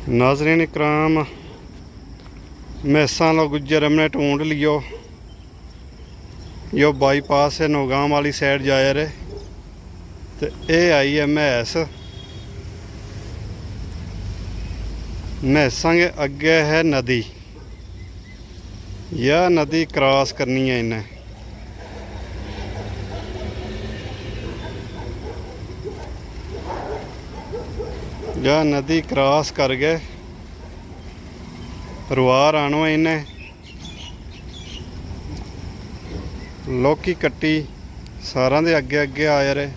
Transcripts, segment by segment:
नाज़रीन इकराम, मैसा लो गुज्जर हमने ढूंढ लियो। यो बाईपास है नौगाम वाली साइड जाया रे। तो ये आई है मैस। मैसा के अगे है नदी। यह नदी क्रॉस करनी है इन्हें। यह नदी क्रॉस कर गए रुआर आनो है इन्हें। लोकी कट्टी सारा दे अगे अगे आया रहे।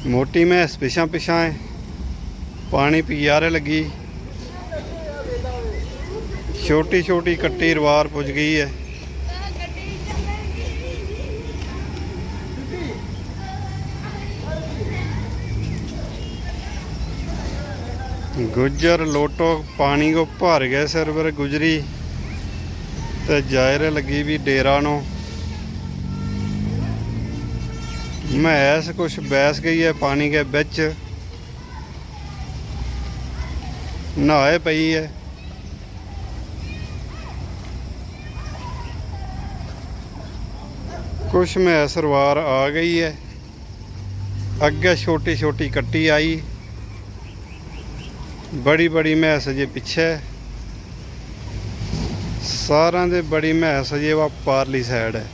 मोटी मैस पिछा पिछा है, पानी पियारे लगी। छोटी छोटी कट्टी रुआर पुज गई है। गुजर लोटो पानी को भर गए सिर पर गुजरी ते जायरे लगी भी डेरा नो। मैस कुछ बैस गई है पानी के बिच, नहाए पई है। कुछ मैस रुआर आ गई है। अगे छोटी छोटी कट्टी आई, बड़ी बड़ी मैस अजे पिछे। सारा दे बड़ी मैस अजे वह पारली साइड है।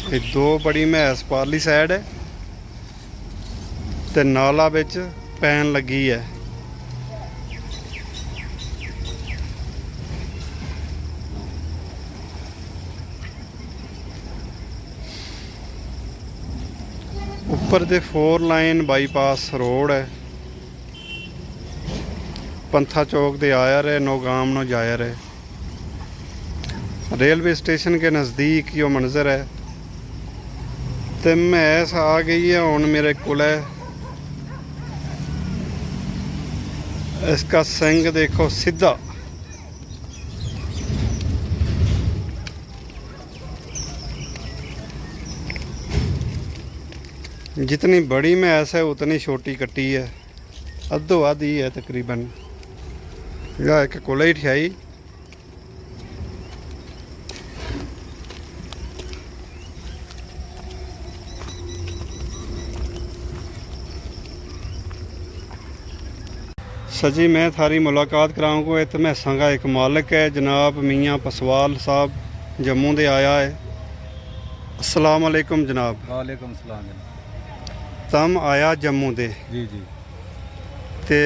ये दो बड़ी मैस पारली साइड है ते नाला विच पैन लगी है। उपर दे 4 लाइन बाईपास रोड है। पंथा चौक दे आया रहे, नौगाम नो जाया रहे। रेलवे स्टेशन के नज़दीक यो मंजर है। तो मैस आ गई है हुण मेरे कोल है। इसका सिंग देखो सीधा। जितनी बड़ी मैस है उतनी छोटी कट्टी है। अद्धो आधी है तकरीबन। यह एक कोले ही ठियाई। सजी मैं थारी मुलाकात कराऊंगा। इत मैसा का एक मालिक है जनाब मियाँ पसवाल साहब, जम्मू दे आया है। अस्सलाम वालेकुम जनाब। वालेकुम सलाम जनाब। तम आया जम्मू दे जी जी। ते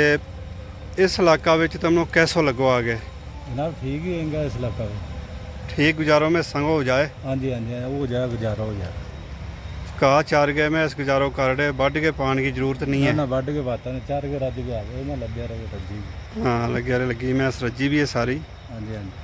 इस इलाका विच तुमको कैसो लगो आ गए? जनाब ठीक ही होगा इस इलाका में। ठीक गुजारो में संग हो जाए। हाँ जी हाँ जी, हो जाए गुजारा हो जाए। घाह चार गए मैं इस गुजारो कर रहे, बढ़ के पानी की जरूरत नहीं है। ना बढ़ के बात नहीं, चार के रज के आ गए ना, लग्या रहे रजी। हाँ लगे लगी मैं रजी भी है सारी। हाँ जी हाँ जी।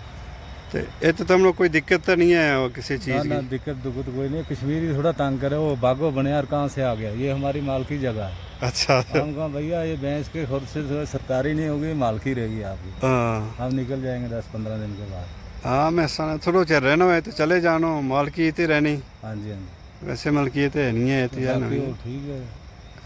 तो ये तो तुमको कोई दिक्कत तो नहीं है और किसी चीज़ ना की? दिक्कत दुक्कत कोई नहीं। कश्मीरी थोड़ा तंग करे, वो बागो बने यार कहाँ से आ गया, ये हमारी मालकी जगह है। अच्छा। हम कहा भैया ये भैंस के खुद से सरकारी नहीं होगी, मालकी रहेगी आपकी। हाँ हम निकल जाएंगे 10-15 दिन के बाद। हाँ मैं थोड़ा चिर रहना है तो चले जानो, मालकियत ही रहनी। हाँ जी हाँ जी। वैसे मलकियत है नहीं है तो यार बाकी वो ठीक है,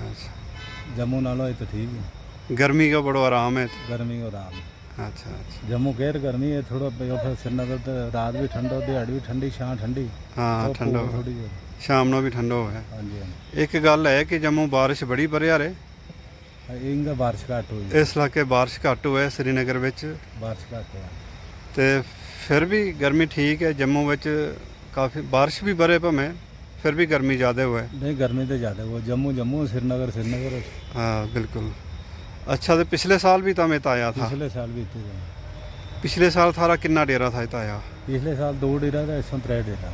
अच्छा। जम्मू नालों ये तो ठीक है। गर्मी का बड़ो आराम है। गर्मी को आराम है। अच्छा अच्छा। जम्मू केर गर्मी है थोड़ा, फिर श्रीनगर तो रात भी ठंडा, दिहाड़ी भी ठंडी, शाम ठंडी। हाँ तो ठंडो थोड़ी है। शाम को भी ठंडो है। हाँ जी हाँ जी। एक गल है कि जम्मू बारिश बड़ी भरिया रहे। इनका बारिश घट हुई, इस इलाके बारिश घट हुआ है श्रीनगर विच, बारिश घट हुआ। ते फिर भी गर्मी ठीक है। जम्मू विच काफ़ी बारिश भी बरे भावें, फिर भी गर्मी ज़्यादा हुआ है। नहीं गर्मी तो ज़्यादा वो जम्मू जम्मू, श्रीनगर श्रीनगर। हाँ बिल्कुल। अच्छा तो पिछले साल भी तो मैं आया था। पिछले साल भी इतने थे। पिछले साल थारा कितना डेरा था इतना आया? पिछले साल 2 डेरा था, इस 3 डेरा।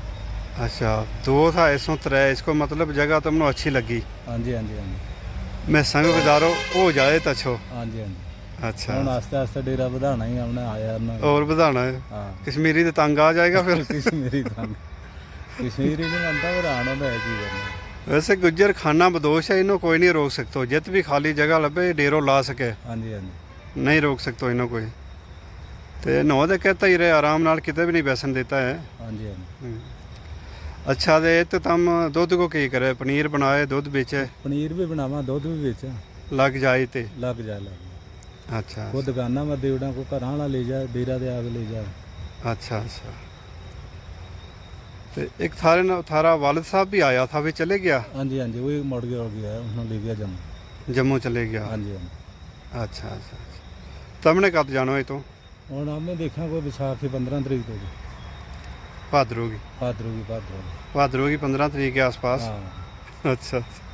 अच्छा 2 था, इसों 3। इसको मतलब जगह तुमको अच्छी लगी? हाँ जी हाँ जी हाँ जी। मैं संग गुजारो हो जाए तो अच्छो। हाँ जी हाँ जी। अच्छा हम आस्ते आस्ते डेरा बढ़ाना ही हमने आया ना। और बढ़ाना है? हाँ कश्मीरी तो तंग आ जाएगा फिर। कश्मीरी कश्मीरी नहीं बनता, फिर आना तो है की करना। वैसे गुज्जर खाना बदोश है, इन्हों कोई नहीं रोक सकते। जित भी खाली जगह लगे डेरो ला सके, हाँ जी हाँ जी। नहीं रोक सकते इन्हों कोई। ਤੇ ਨੌ ਦੇ कहता ही रहे आराम नाल किते भी नहीं बैसन देता है। हाँ जी, हाँ जी। अच्छा ते तो तम दुध को की करे पनीर बनाए दुध बेचे पनीर भी बनावा, दुध भी बेचा, लग जाए ते लग जाए। अच्छा वो दुकाना में देवड़ा को घर वाला ले जाए, डेरा दे आग ले जाए। अच्छा अच्छा। तो एक थारे ना थारा वालिद साहब भी आया था, भी चले गया? हाँ जी, हाँ जी, वही मुड़ गया हो गया, उन्होंने ले गया जम्मू। जम्मू चले गया? हाँ जी, हाँ जी। अच्छा अच्छा अच्छा। तमने कब जाना है तो? और हमें देखा कोई विसाखी 15 तरीक तो जी। भाद्रो की? भाद्रो की 15 तरीक के आसपास? हाँ। अच्छा अच्छा।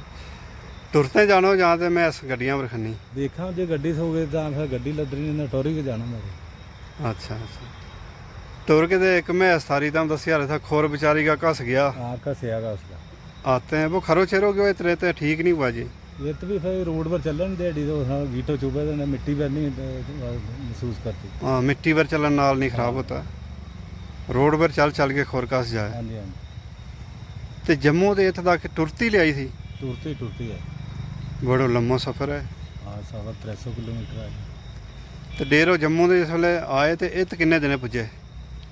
तुरते जानो ਜਾਂ ਤੇ ਮੈਂ ਇਸ ਗੱਡੀਆਂ ਪਰ ਖੰਨੀ? देखा जो गड्डी सो गए तो फिर गड्डी लदनी ने टोरी के जाना मेरे। अच्छा अच्छा। टुर के तो एक मैं सारी तम दसिया रहा था खोर बेचारी का घस गया। हाँ, कसियागा उसका। आते हैं वो खरो छेरो क्यों इतने तो ठीक नहीं हुआ जी? ये तो भी फिर रोड पर चलन डेढ़ी तो हाँ, गीटो चुभे तो मिट्टी पर नहीं महसूस करती। हाँ मिट्टी पर चलन नाल नहीं खराब होता, रोड पर चल चल के खोर कस जाए। हाँ जी, हाँ जी। तो जम्मू तो इतने तक टुरती ले आई थी? टुरती है। बड़ा लम्बा सफ़र है। हाँ, 350 किलोमीटर है। तो डेरो जम्मू के जिस वे आए तो इत किन्ने दिन पुजे?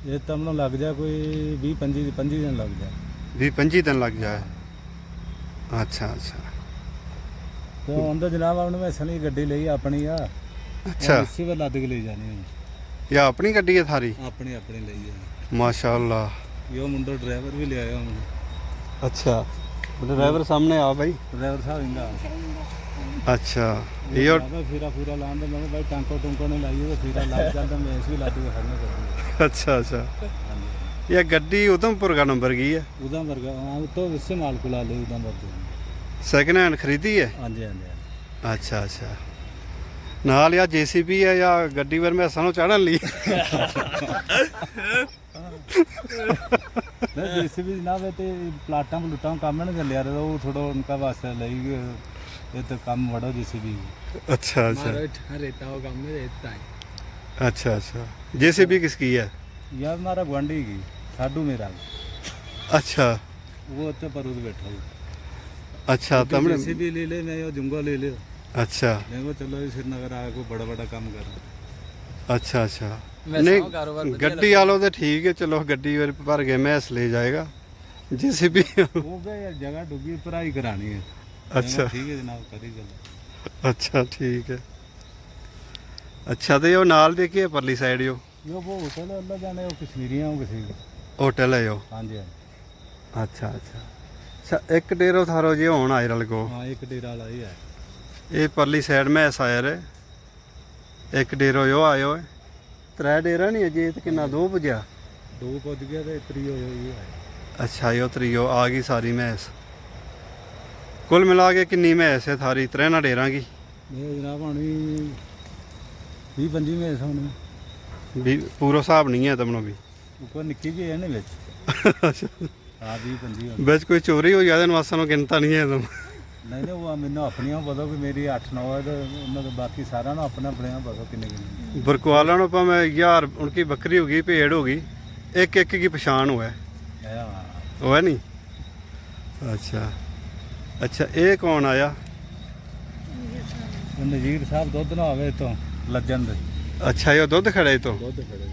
ये तो हमने लग जाए कोई 20-25 दिन लग जाए। 20-25 दिन लग जाए। अच्छा अच्छा। तो अंदर जनाब आपने मैं सनी गड्डी ली अपनी आ। अच्छा। इसी पर लद के ले जानी है। या अपनी गड्डी है थारी? अपनी अपनी ली है। माशाअल्लाह। यो मुंडो ड्राइवर भी ले आया हमने। अच्छा ड्राइवर सामने आ भाई। ड्राइवर साहब इंदा। अच्छा ये फिरा पूरा लांदा मैं भाई टांको टुंको ने लाई तो फिरा लग जाता मैं इसी लद के खड़ने कर। अच्छा अच्छा। ये गड्डी उधमपुर का नंबर की है? उधमपुर का, हाँ तो इससे माल को ला ले उधमपुर। सेकंड हैंड खरीदी है? हाँ जी, हाँ जी। अच्छा अच्छा। नाल या जेसीबी है या गड्डी पर मैं सनो चढ़न ली? नहीं जेसीबी जनाब ते प्लाटां प्लूटां काम नहीं चलिया रहा वो थोड़ा उनका वास्ते लई ये तो काम बड़ा जेसीबी। अच्छा अच्छा। रहता हो काम में रहता है। अच्छा अच्छा। जेसीबी किसकी है? यार हमारा गुआंढी की साडू मेरा। अच्छा वो तो पर उधर बैठा हूँ। अच्छा तमने जेसीबी ले ले मैं जुंगा ले ले। अच्छा मैं को चलो श्रीनगर आए को बड़ा बड़ा काम कर। अच्छा अच्छा। नहीं गड्डी वालों तो ठीक है, चलो गड्डी भर के मैस ले जाएगा। जेसीबी वो गए यार जगह डूबी पढ़ाई करानी है। अच्छा ठीक है जनाब करी गल। अच्छा ठीक है। अच्छा तो यो नाल देखिए परली साइड यो वो होटल है अल्लाह जाने वो कश्मीरियाँ हो किसी। होटल है यो? हाँ जी, हाँ। अच्छा अच्छा अच्छा। एक डेरो थारो जी होन आए रल को? हाँ एक डेरा वाला ही है। ये परली साइड में ऐसा आया रे एक डेरो यो आयो है। त्रै डेरा नहीं अजे तो किन्ना दो पुजया? 2 पहुंच गया तो 3 हो ये है। अच्छा यो त्रियो आ गई सारी मैस। कुल मिला के किन्नी मैस है थारी त्रै डेरा की? ये जनाब होनी 20-25 में होनी। भी पूरा हिसाब नहीं है तमनो भी? ऊपर निक्की जी है ना बिच। अच्छा हाँ 20-25 होनी। बिच कोई चोरी हो जाए नवासा नु गिनता नहीं है तुम? नहीं नहीं वो मैंने अपनी पता कि मेरी 8-9 है तो उन्होंने बाकी सारा ना अपने अपने पता किन्ने बरकवाला नु भावें यार उनकी बकरी होगी भेड़ होगी एक एक की पछाण हुआ है नहीं? अच्छा अच्छा। ये कौन आया? नजीर साहब दुध ना आवे तो लज्जन दे। अच्छा यो दुध खड़े तो दुध खड़े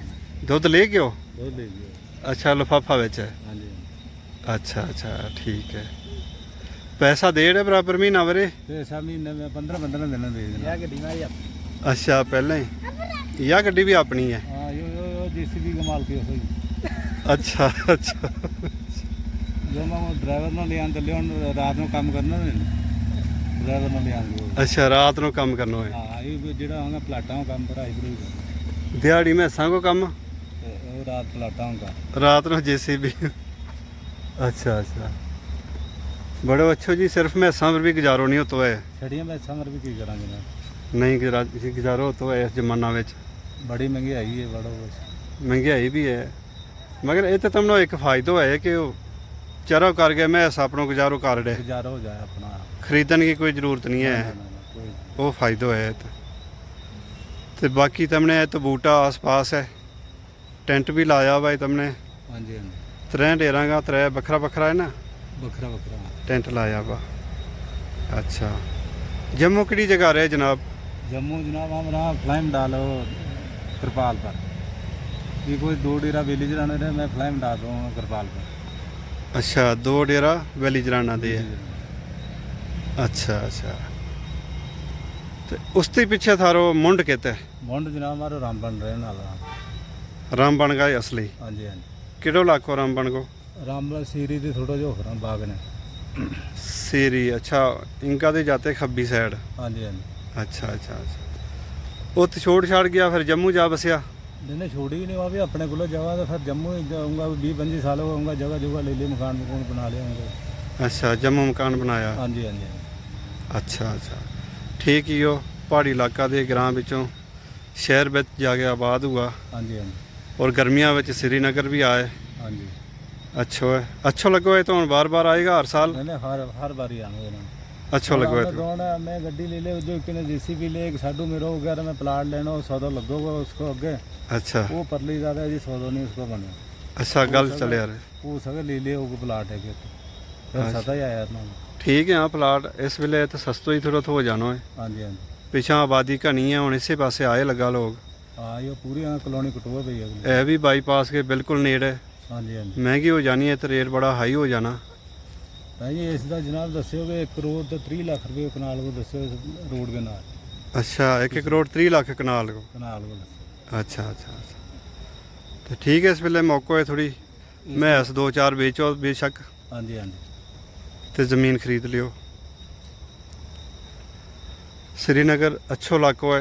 दुध ले गयो? दुध ले गयो। अच्छा लिफाफा बिच है? हाँ जी। अच्छा अच्छा ठीक है। पैसा दे रहे बराबर महीना वरे? पैसा महीने में 15-15 दिन दे देना। गड्डी हमारी अपनी। अच्छा पहले ही या गड्डी भी अपनी है? हाँ यो जेसीबी का माल की होई। अच्छा अच्छा। जो मैं ड्राइवर ना ले आन चले रात में काम करना नहीं ड्राइवर ना ले आन। अच्छा रात नु काम करना है? हाँ ये जेड़ा होगा प्लाटां काम पढ़ाई पढ़ाई दिहाड़ी मैसां को काम वो रात प्लाटां का रात नु जेसीबी। अच्छा अच्छा। बड़ो अच्छो जी। सिर्फ मैसां पर भी गुजारो नहीं होता है? छड़ियाँ मैसां पर भी की करा जनाब। नहीं गुजारो होता है इस जमाना में? बड़ी महंगाई है बड़ा कुछ। महंगाई भी है मगर ये तो तुमनो एक फायदा है कि चरो कर गए मैस अपनो गुजारो कर दे। गुजारा हो जाए अपना। खरीदने की कोई ज़रूरत नहीं है। वो फायदा है तो बाकी तुमने तो बूटा आस पास है टेंट भी लाया हुआ है तुमने? हाँ जी, हाँ जी। 3 डेरा का 3 बखरा बखरा है ना? बखरा बखरा टेंट लाया हुआ। अच्छा जम्मू किहड़ी जगह रहे जनाब? जम्मू जनाब हम रहा फ्लाइम डालो कृपाल पर। ये कोई 2 डेरा बेली जराने रहे, मैं फ्लाई में डाल रहा हूँ कृपाल पर। अच्छा 2 डेरा वैली जराना दे है। अच्छा अच्छा ਤੇ ਉਸ ਤੋਂ ਪਿੱਛੇ ਥਾਰੋ ਮੁੰਡ ਕਿਤੇ मुंड जनाब हमारे रामबन रहने वाला। ਰਾਮਬਣ ਗਾ ਅਸਲੀ हाँ जी हाँ जी। ਕਿਹੜੋ ਇਲਾਕੋ ਰਾਮਬਣ ਕੋ रामबन सीरी ਦੇ ਥੋੜਾ ਜਿਹਾ ਹੋਰਾਂ ਬਾਗ ਨੇ। ਸੀਰੀ ਅੱਛਾ ਇੰਕਾ ਦੇ ਜਾਤੇ ਖੱਬੀ ਸਾਈਡ हाँ जी हाँ जी। ਅੱਛਾ ਅੱਛਾ ਅੱਛਾ ਉੱਥੇ ਛੋੜ ਛਾੜ ਗਿਆ ਫਿਰ ਜੰਮੂ ਜਾ ਬਸਿਆ मैंने छोड़ी ही नहीं वहाँ भी अपने को जगह तो फिर जम्मू ही जाऊँगा 20-25 साल होगा जगह जुगह ले ली मकान मकून बना लिया होंगे। ਅੱਛਾ ਜੰਮੂ ਮਕਾਨ ਬਣਾਇਆ हाँ जी हाँ जी हाँ जी। ਅੱਛਾ ਅੱਛਾ ਠੀਕ ਹੀ ਉਹ ਪਹਾੜੀ ਇਲਾਕਾ ਦੇ ਗ੍ਰਾਂ ਵਿੱਚੋਂ ਸ਼ਹਿਰ ਵਿੱਚ ਜਾ ਕੇ ਆਬਾਦ ਹੁਆ हाँ जी हाँ जी। ਔਰ ਗਰਮੀਆਂ ਵਿੱਚ ਸ੍ਰੀਨਗਰ ਵੀ ਆਏ हाँ जी। ਅੱਛਾ ਹੈ ਅੱਛਾ ਲੱਗੋ ਇਹ ਤਾਂ ਹੁਣ ਬਾਰ-ਬਾਰ ਆਏਗਾ ਹਰ ਸਾਲ मैंने हर बार ही आना है। ਅੱਛਾ ਲੱਗੋ ਇਹ ਤਾਂ दौड़ मैं गड्डी ले ले जो कि JCB ले एक साडू मेरो वगैरह में प्लाट लेना वो सौदा लगोगा उसको आगे ਅੱਛਾ वो परली ज़्यादा जी सौदा नहीं उसको बने ਅੱਛਾ ਗੱਲ ਚੱਲਿਆ ਰੇ वो सगे ले ले वो प्लाट है कि फिर सदा ही आया ना। ਠੀਕ ਹੈ ਆ ਪਲਾਟ ਇਸ ਵੇਲੇ ਤਾਂ ਸਸਤੋ ਹੀ ਥੋੜਾ ਹੋ ਜਾਣਾ ਹੈ हाँ जी हाँ जी। ਪਿਛਾਂ ਆਬਾਦੀ ਘਣੀ ਹੈ ਹੁਣ ਇਸੇ ਪਾਸੇ ਆਏ ਲੱਗਾ ਲੋਕ हाँ ये पूरी कॉलोनी कटुआ पई है। ਇਹ ਵੀ ਬਾਈਪਾਸ ਕੇ ਬਿਲਕੁਲ ਨੇੜੇ हाँ जी हाँ जी। ਮਹਿੰਗੀ ਹੋ ਜਾਣੀ ਹੈ ਤੇ ਰੇਟ ਬੜਾ ਹਾਈ ਹੋ ਜਾਣਾ भाई जी इसका जनाब दस्यो कि 1 करोड़ तो 30 लाख रुपये कनाल को दस्यो रोड के नाल। ਅੱਛਾ 1 ਕਰੋੜ 30 ਲੱਖ ਕਨਾਲ ਕੋ कनाल को दस्यो। ਅੱਛਾ ਅੱਛਾ ਅੱਛਾ ਤੇ ਠੀਕ ਹੈ ਇਸ ਵੇਲੇ ਮੌਕੋ ਹੈ ਥੋੜੀ ਮੈਸ 2-4 ਵੇਚੋ ਬੇਸ਼ੱਕ हाँ जी हाँ जी। ਤੇ ਜ਼ਮੀਨ ਖਰੀਦ ਲਿਓ श्रीनगर अच्छो इलाको है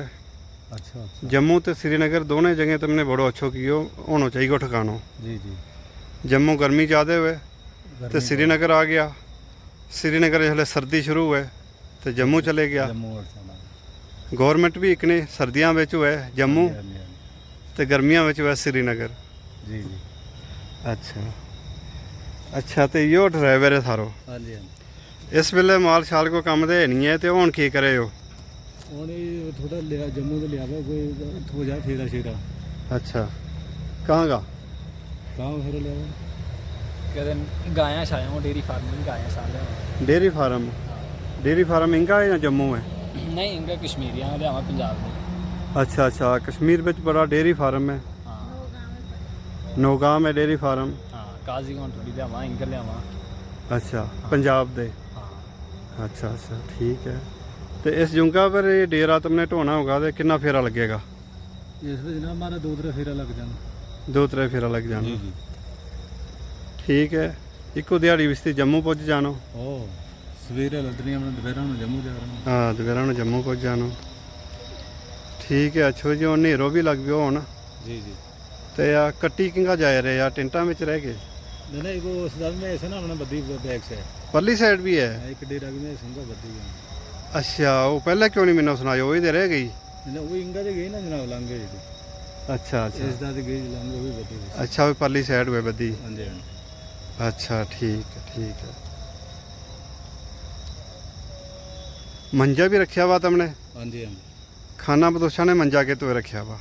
अच्छा अच्छा। जम्मू ते श्रीनगर दोनों जगह तुमने बड़ो अच्छो कियो होना चाहिए ठिकानो जी जी। जम्मू गर्मी ज़्यादा हुए गर्मी तो श्रीनगर आ गया श्रीनगर जल्द सर्दी शुरू हुए तो जम्मू चले गया जम्मू और चला। गवर्नमेंट भी एक ने सर्दियों में हुए जम्मू हाँ जी, हाँ जी। तो गर्मियों में हुआ श्रीनगर जी जी। अच्छा अच्छा तो यो ड्राइवर है थारो हाँ जी हाँ जी। इस वेले माल शाल को काम दे नहीं है तो हुण की करे हो ਹੁਣ ਇਹ ਥੋੜਾ ਲਿਆ ਜੰਮੂ ਤੋਂ ਲਿਆਵਾ ਕੋਈ ਹੋ ਜਾ ਫੇਰਾ ਸ਼ੇਰਾ अच्छा कहाँ का ਕਾਹ ਫਿਰ ਲਿਆਵਾ कहते गायां शायां वो डेयरी फार्मिंग गायां शायां डेयरी फार्म इंगा है या जम्मू है नहीं इनका कश्मीरियां लियावा पंजाब में। अच्छा अच्छा कश्मीर में बड़ा डेयरी फार्म है हाँ नौगांव में डेयरी फार्म हाँ काजी थोड़ी लियावा इनका लियावा। अच्छा पंजाब दे हाँ अच्छा अच्छा ठीक है तो इस जुंगा पर ये डेरा तुमने ढोना होगा तो कितना फेरा लगेगा ਇਸ ਵਿੱਚ ਜਨਾਬ ਮਾਰਾ 2-3 ਫੇਰਾ ਲੱਗ ਜਾਂਦਾ। 2-3 फेरा लग जाना ਜੀ। ठीक है इको दिहाड़ी बिस्ती जम्मू पहुँच जानो ਉਹ ਸਵੇਰੇ ਲੱਦਣੀ ਆਪਣੇ ਦੁਪਹਿਰਾਂ ਨੂੰ ਜੰਮੂ ਜਾ ਰਹੇ ਹਾਂ। हाँ दोपहर में जम्मू पहुँच जानो ठीक है अच्छा जी और नेरो भी लग गया होना जी जी। तो या कट्टी किंगा जाए रहे या टेंटा में रह गए नहीं नहीं वो उस दाल में ऐसे ना अपने बद्दी बैग से परली साइड भी है एक डेरा में सुनगा बद्दी गया। अच्छा वो पहले क्यों नहीं मैंने सुनाया वही तो रह गई नहीं वो इंगा दे गई ना जनाब लांगे जी। अच्छा अच्छा इस दाल दे गई लांगे वो भी बद्दी गई। अच्छा वो परली साइड हुए बदी हाँ जी हाँ जी। अच्छा ठीक है मंजा भी रखा हुआ तुमने हाँ जी हाँ जी। खाना बदोशा ने मंजा के तो रखा हुआ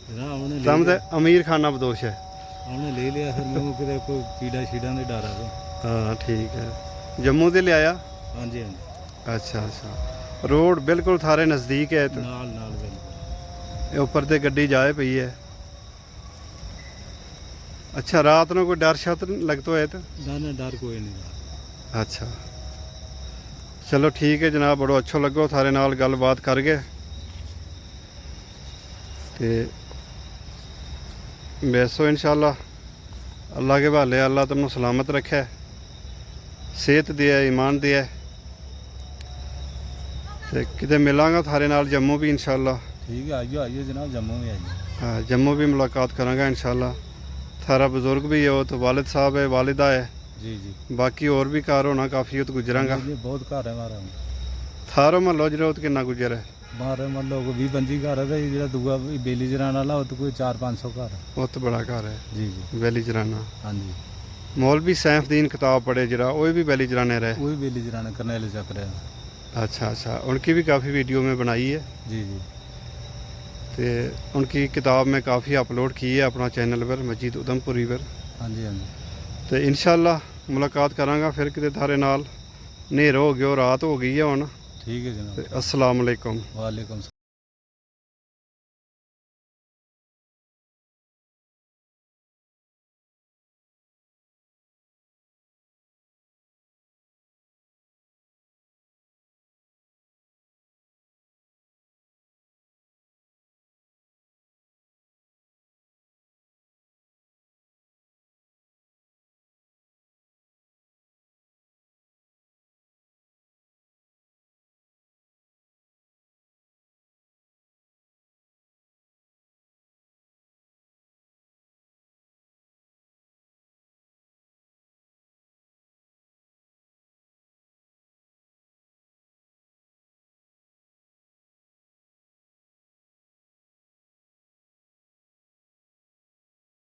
जनाब हमने ले तुम तो लिया- अमीर खाना बदोश है हमने ले लिया फिर मैं किधर कोई कीड़ा शीड़ा दे डर आ हाँ ठीक है जम्मू से ले आया हाँ जी हाँ जी। अच्छा अच्छा रोड बिल्कुल थारे नज़दीक है तो नाल नाल बिल्कुल। ये ऊपर ते गड्डी जाए पई है अच्छा रात को कोई डर शत लगता है तो ना ना डर कोई नहीं। अच्छा चलो ठीक है जनाब बड़ो अच्छो लगो थारे नाल गलबात कर गए ते बैसो इंशाल्लाह अल्लाह के भाले अल्लाह तुमने सलामत रखे सेहत दिया ईमान दिया ते किते मिलांगा थारे नाल जम्मू भी इंशाल्लाह ठीक है आइए आइए जनाब जम्मू में आइए। हाँ जम्मू भी मुलाकात करांगा इंशाल्लाह थारा बुजुर्ग भी है वो तो वालिद साहब है वालिदा है जी जी। बाकी और भी घर होना काफ़ी हो तो गुजरांगा जी, बहुत घर है हमारा थारो महलो जरूरत किन्ना गुजर है मारे मतलब 20-25 घर है तो जो दूआ बेली जरान वाला वो तो कोई 400-500 घर है। वो तो बड़ा घर है जी जी। वैली जराना हाँ जी। मौलवी सैफदीन किताब पढ़े जरा वो भी वैली जराने रहे वही बेली जरान करनेल चक्र है। अच्छा अच्छा उनकी भी काफ़ी वीडियो में बनाई है जी जी। तो उनकी किताब में काफ़ी अपलोड की है अपना चैनल पर मजीद उधमपुरी पर हाँ जी हाँ जी। तो इंशाल्लाह मुलाकात करांगा फिर किते थारे नाल नेर हो गया रात हो गई है हुण ठीक है जनाब। ते अस्सलाम वालेकुम वालेकुम सलाम।